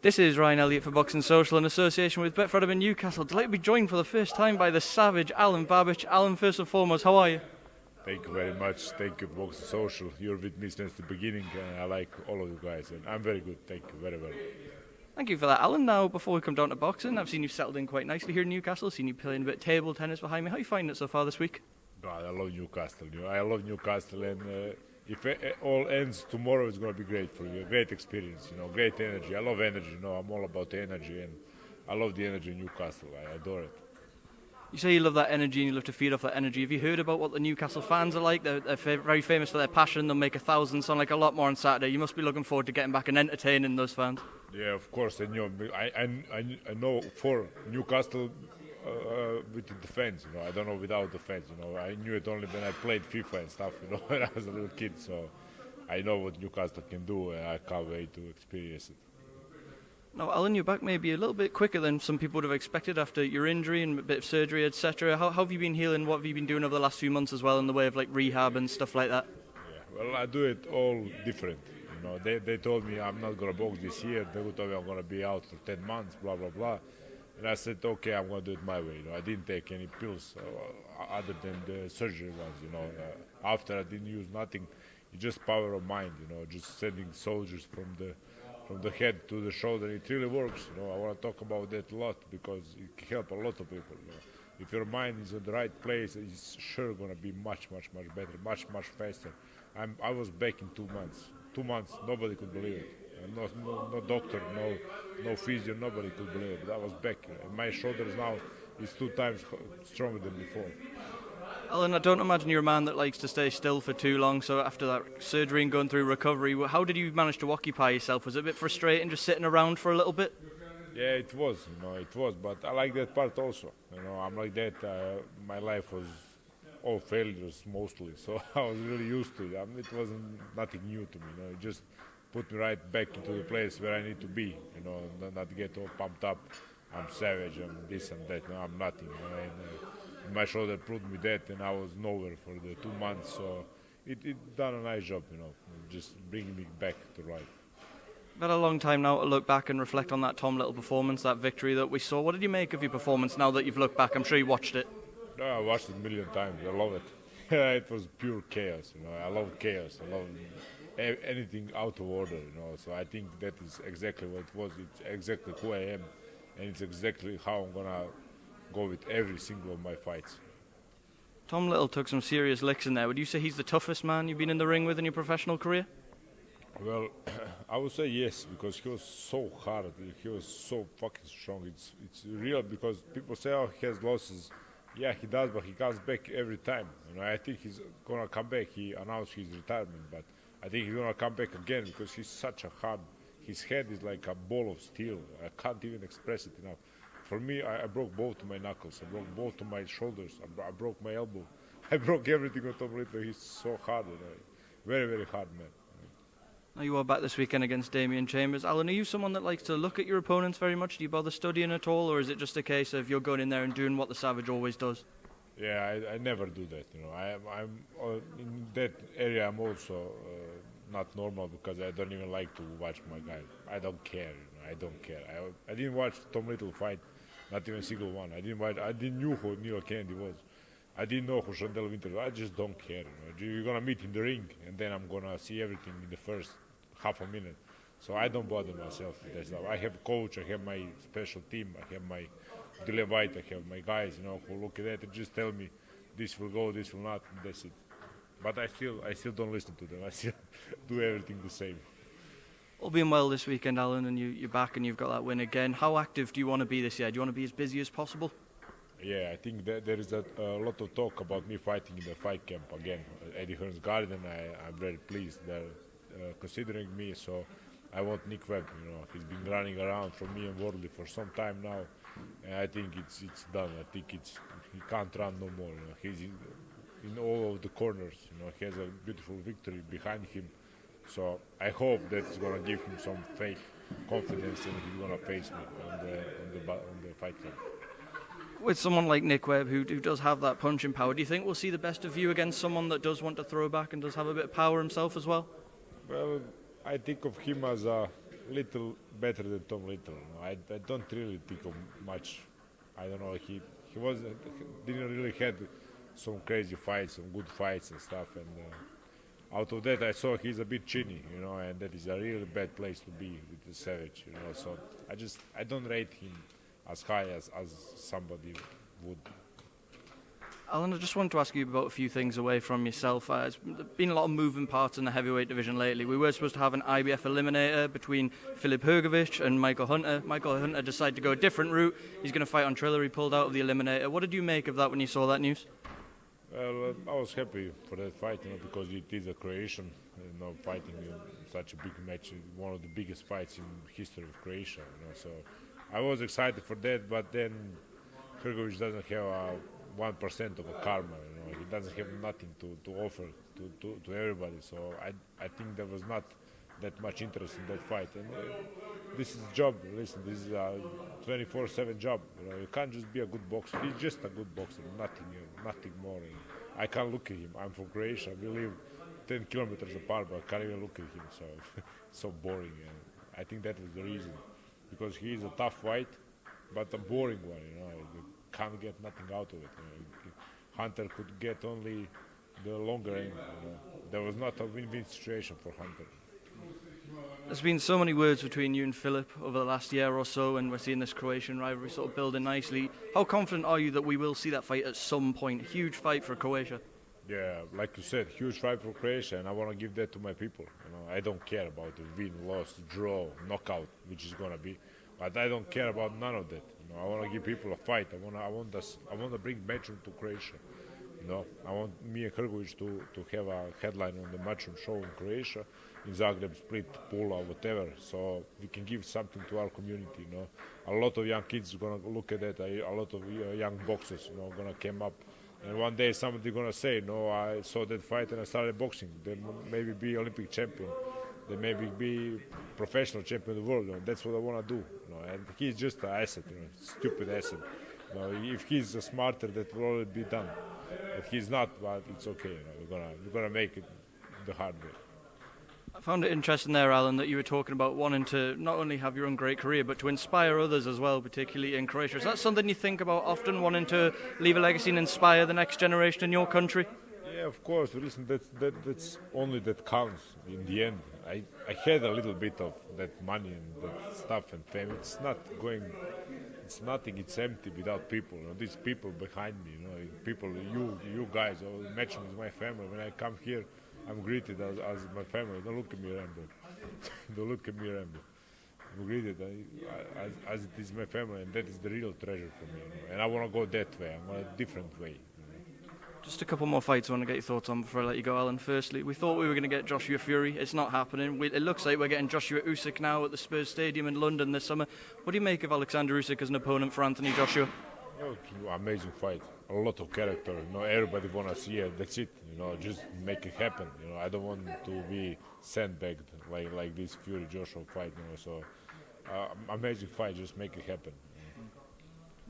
This is Ryan Elliott for Boxing Social in association with Betfred in Newcastle. Delighted to be joined for the first time by the savage Alen Babic. Alen, first and foremost, how are you? Thank you very much. Thank you, Boxing Social. You're with me since the beginning, and I like all of you guys. And I'm very good. Thank you very well. Thank you for that, Alen. Now, before we come down to boxing, I've seen you settled in quite nicely here in Newcastle. I've seen you playing a bit of table tennis behind me. How are you finding it so far this week? God, I love Newcastle. I love Newcastle, and if it all ends tomorrow, it's going to be great for you. A great experience, great energy. I love energy. I'm all about energy, and I love the energy in Newcastle. I adore it. You say you love that energy and you love to feed off that energy. Have you heard about what the Newcastle fans are like? They're very famous for their passion. They'll make 1,000 sound like a lot more on Saturday. You must be looking forward to getting back and entertaining those fans. Yeah, of course. I know for Newcastle with the defense. I don't know without the fans. I knew it only when I played FIFA and stuff. When I was a little kid. So I know what Newcastle can do, and I can't wait to experience it. Now, Alen, you're back maybe a little bit quicker than some people would have expected after your injury and a bit of surgery, etc. How have you been healing? What have you been doing over the last few months as well in the way of like rehab and stuff like that? Yeah, well, I do it all different. They told me I'm not going to box this year. They told me I'm going to be out for 10 months, blah, blah, blah. And I said, okay, I'm going to do it my way. I didn't take any pills other than the surgery ones. After I didn't use nothing. It's just power of mind, just sending soldiers from the head to the shoulder. It really works. I want to talk about that a lot because it can help a lot of people. If your mind is in the right place, it's sure going to be much, much, much better, much, much faster. I was back in 2 months. 2 months, nobody could believe it. No doctor, no physio, nobody could believe it. I was back. My shoulders now is 2 times stronger than before. Alen, I don't imagine you're a man that likes to stay still for too long, so after that surgery and going through recovery, how did you manage to occupy yourself? Was it a bit frustrating just sitting around for a little bit? Yeah, it was, but I like that part also. I'm like that. My life was all failures mostly, so I was really used to it. It wasn't nothing new to me, It just put me right back into the place where I need to be, not get all pumped up. I'm savage, I'm this and that. No, I'm nothing, and my shoulder proved me that, and I was nowhere for the 2 months. So it done a nice job, just bringing me back to life. Had a long time now to look back and reflect on that Tom Little performance, that victory that we saw. What did you make of your performance now that you've looked back? I'm sure you watched it. No, I watched it a million times. I love it. It was pure chaos. I love chaos. I love anything out of order. So I think that is exactly what it was. It's exactly who I am, and it's exactly how I'm gonna go with every single of my fights. Tom Little took some serious licks in there. Would you say he's the toughest man you've been in the ring with in your professional career? Well, I would say yes, because he was so hard. He was so fucking strong. It's real because people say, oh, he has losses. Yeah, he does, but he comes back every time. I think he's gonna come back. He announced his retirement, but I think he's gonna come back again because he's such a hard. His head is like a ball of steel. I can't even express it enough. For me, I broke both of my knuckles. I broke both of my shoulders. I broke my elbow. I broke everything on Tom Little. He's so hard. Very, very hard man. Now you are back this weekend against Damian Chambers. Alen, are you someone that likes to look at your opponents very much? Do you bother studying at all, or is it just a case of you're going in there and doing what the Savage always does? Yeah, I never do that. I'm in that area. I'm also not normal because I don't even like to watch my guy. I don't care. I don't care. I didn't watch Tom Little fight, not even a single one. I didn't know who Neil Kennedy was. I didn't know who Chandel Winter was. I just don't care. You're gonna meet in the ring, and then I'm gonna see everything in the first half a minute. So I don't bother myself with that stuff. I have a coach. I have my special team. I have my Whyte. I have my guys, who look at that and just tell me this will go, this will not, and that's it. But I still don't listen to them. I still do everything the same. All being well this weekend, Alen, and you're back and you've got that win again. How active do you want to be this year? Do you want to be as busy as possible? Yeah, I think that there is a lot of talk about me fighting in the fight camp again. Eddie Hearn's Garden, I'm very pleased they're considering me. So I want Nick Webb. He's been running around from me and Wardley for some time now, and I think it's done. I think he can't run no more. He's in all of the corners. He has a beautiful victory behind him. So I hope that it's gonna give him some fake confidence and he's gonna face me on the fight camp. With someone like Nick Webb, who does have that punching power, do you think we'll see the best of you against someone that does want to throw back and does have a bit of power himself as well? Well, I think of him as a little better than Tom Little. You know, I don't really think of much. I don't know. He was didn't really had some crazy fights, some good fights and stuff. And out of that, I saw he's a bit chinny, you know, and that is a really bad place to be with the Savage, you know. So I don't rate him as high as somebody would. Alan, I just wanted to ask you about a few things away from yourself. There's been a lot of moving parts in the heavyweight division lately. We were supposed to have an IBF eliminator between Filip Hrgovic and Michael Hunter. Michael Hunter decided to go a different route. He's going to fight on Triller. He pulled out of the eliminator. What did you make of that when you saw that news? Well, I was happy for that fight, you know, because it is a Croatian, you know, fighting in such a big match, one of the biggest fights in history of Croatia, you know. So I was excited for that, but then Hrgovic doesn't have 1% of a karma, you know. He doesn't have nothing to offer to everybody. So I think there was not that much interest in that fight. And this is a job. Listen, this is a 24/7 job. You know, you can't just be a good boxer. He's just a good boxer, nothing more. I can't look at him. I'm from Croatia. We live 10 kilometers apart, but I can't even look at him. So so boring. And I think that was the reason, because he is a tough fight, but a boring one. You know, you can't get nothing out of it. You know. Hunter could get only the longer end. You know. There was not a win-win situation for Hunter. There's been so many words between you and Filip over the last year or so, and we're seeing this Croatian rivalry sort of building nicely. How confident are you that we will see that fight at some point? A huge fight for Croatia. Yeah, like you said, huge fight for Croatia, and I want to give that to my people. You know, I don't care about the win, loss, draw, knockout, which is gonna be, but I don't care about none of that. You know, I want to give people a fight. I want to bring matchroom to Croatia. You know, I want me and Hrgovic to have a headline on the matchroom show in Croatia, in Zagreb, Split, Pula, whatever. So we can give something to our community. You know, a lot of young kids are gonna look at that. A lot of young boxers, you know, gonna come up. And one day somebody gonna say, no, I saw that fight and I started boxing. Then maybe be Olympic champion. Then maybe be professional champion of the world. You know, that's what I wanna do. You know, and he's just an asset, you know, stupid asset. You know, if he's smarter, that will already be done. If he's not, but it's okay. You know, we're gonna make it the hard way. I found it interesting there, Alan, that you were talking about wanting to not only have your own great career, but to inspire others as well, particularly in Croatia. Is that something you think about often, wanting to leave a legacy and inspire the next generation in your country? Yeah, of course. Listen, that's only that counts in the end. I had a little bit of that money and that stuff and fame. It's not going. It's nothing. It's empty without people. You know, these people behind me. You know, people. You guys. Matching with my family. When I come here, I'm greeted as my family. Don't look at me, Rambo. Don't look at me, Rambo. I'm greeted as it is my family, and that is the real treasure for me. You know? And I want to go that way. I'm on a different way. Just a couple more fights I want to get your thoughts on before I let you go, Alan. Firstly, we thought we were going to get Joshua Fury. It's not happening. It looks like we're getting Joshua-Usyk now at the Spurs Stadium in London this summer. What do you make of Alexander Usyk as an opponent for Anthony Joshua? Oh, amazing fight. A lot of character. You know, everybody wanna see it. That's it. You know, just make it happen. You know, I don't want to be sandbagged like this Fury Joshua fight. You know, so amazing fight. Just make it happen.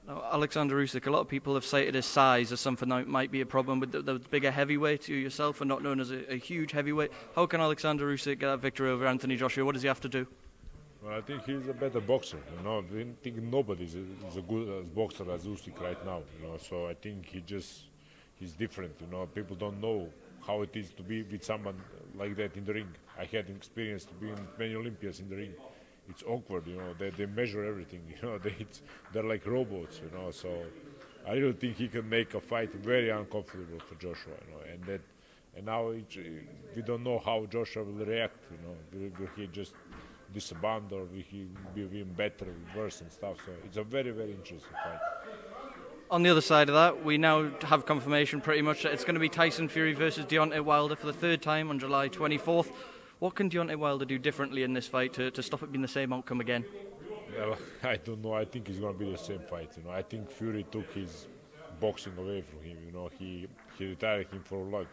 Now, Alexander Usyk, a lot of people have cited his size as something that might be a problem with the bigger heavyweight. You yourself are not known as a huge heavyweight. How can Alexander Usyk get that victory over Anthony Joshua? What does he have to do? Well, I think he's a better boxer. You know, I think nobody is a good boxer as Usyk right now. You know, so I think he's different. You know, people don't know how it is to be with someone like that in the ring. I had an experience to be in many Olympias in the ring. It's awkward, you know. They measure everything. You know, they're like robots. You know, so I really think he can make a fight very uncomfortable for Joshua. You know, and now we don't know how Joshua will react. You know, will he just disband or will he be even better, worse and stuff? So it's a very, very interesting fight. On the other side of that, we now have confirmation pretty much that it's going to be Tyson Fury versus Deontay Wilder for the third time on July 24th. What can Deontay Wilder do differently in this fight to stop it being the same outcome again? Well, I don't know. I think it's going to be the same fight. You know, I think Fury took his boxing away from him. You know, he retired him for like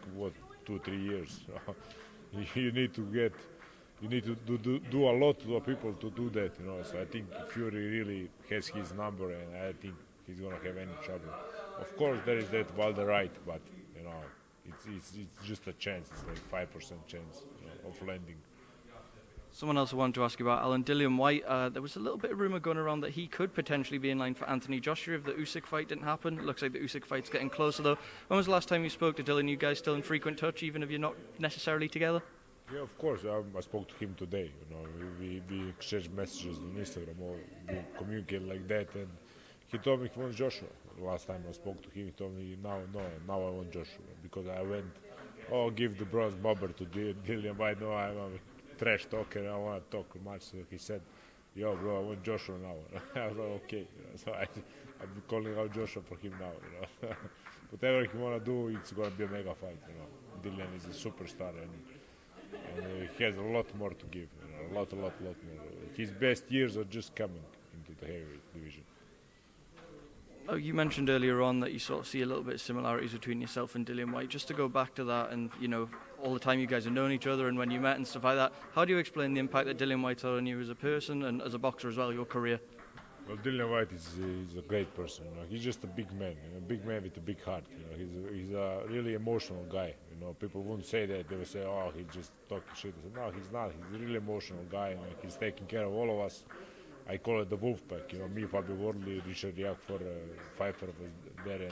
2-3 years. You need to do a lot to people to do that. You know, so I think Fury really has his number, and I think he's going to have any trouble. Of course, there is that Wilder right, but you know, it's just a chance. It's like 5% chance, you know, of landing. Someone else I wanted to ask you about, Alan, Dillian Whyte. There was a little bit of rumour going around that he could potentially be in line for Anthony Joshua if the Usyk fight didn't happen. It looks like the Usyk fight's getting closer, though. When was the last time you spoke to Dillian? You guys still in frequent touch, even if you're not necessarily together? Yeah, of course. I spoke to him today. We exchanged messages on Instagram, or we communicate like that. And he told me he wants Joshua. Last time I spoke to him, he told me now I want Joshua, because I went, give the bronze bobber to Dillian Whyte. No, I'm a trash talker. I want to talk much. So he said, "Yo, bro, I want Joshua now." I was like, "Okay." So I've been calling out Joshua for him now. Whatever he want to do, it's gonna be a mega fight. Dillian is a superstar, and he has a lot more to give. A lot more. His best years are just coming into the heavyweight division. Oh, you mentioned earlier on that you sort of see a little bit of similarities between yourself and Dillian Whyte. Just to go back to that, and all the time you guys have known each other and when you met and stuff like that, how do you explain the impact that Dillian Whyte had on you as a person and as a boxer as well, your career? Well, Dillian Whyte is a great person. He's just a big man, a big man with a big heart. He's a really emotional guy. People wouldn't say that. They would say, "Oh, he's just talking shit." I said, no, he's not. He's a really emotional guy. He's taking care of all of us. I call it the wolf pack. Me, Fabio Worley, Richard Jakfor, Pfeiffer was there,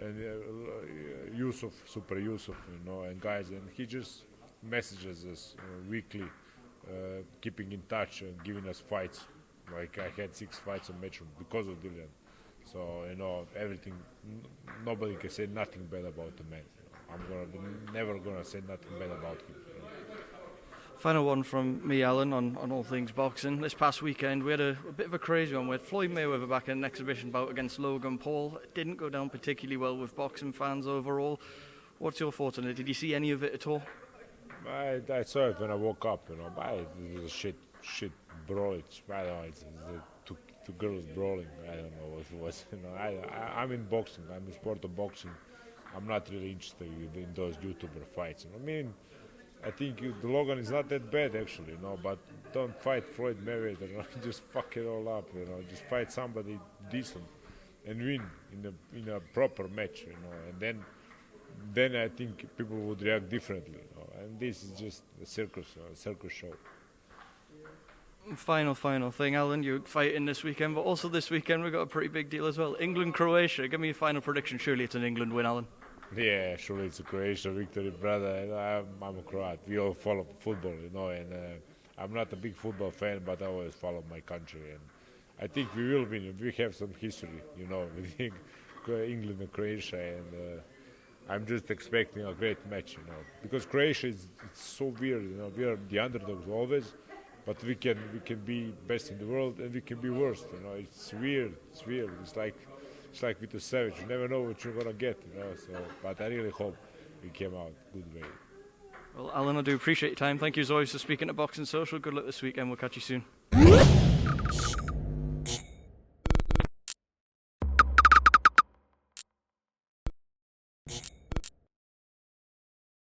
and Yusuf, Super Yusuf, and guys. And he just messages us weekly, keeping in touch and giving us fights. Like I had 6 fights on Matchroom because of Dillian. So everything. Nobody can say nothing bad about the man. I'm never gonna say nothing bad about him. Final one from me, Alan, on all things boxing. This past weekend we had a bit of a crazy one with Floyd Mayweather back in an exhibition bout against Logan Paul. It didn't go down particularly well with boxing fans overall. What's your thoughts on it? Did you see any of it at all? I saw it when I woke up. It was a shit brawl. It's two girls brawling. I don't know what it was. I'm in boxing. I'm in sport of boxing. I'm not really interested in those YouTuber fights. I think the Logan is not that bad actually, but don't fight Floyd Mayweather. Just fuck it all up. Just fight somebody decent and win in a proper match. And then I think people would react differently. And this is just a circus show. Final thing, Alan. You're fighting this weekend, but also this weekend we've got a pretty big deal as well. England-Croatia. Give me a final prediction. Surely it's an England win, Alan. Yeah, surely it's a Croatia victory, brother. I'm a Croat. We all follow football, and I'm not a big football fan, but I always follow my country. And I think we will win. We have some history, with England and Croatia, and I'm just expecting a great match, because Croatia it's so weird. We are the underdogs always, but we can be best in the world and we can be worst. It's weird. It's like with the savage. You never know what you're gonna get. So, but I really hope we came out good way. Well, Alan, I do appreciate your time. Thank you as always for speaking to Boxing Social. Good luck this weekend. We'll catch you soon.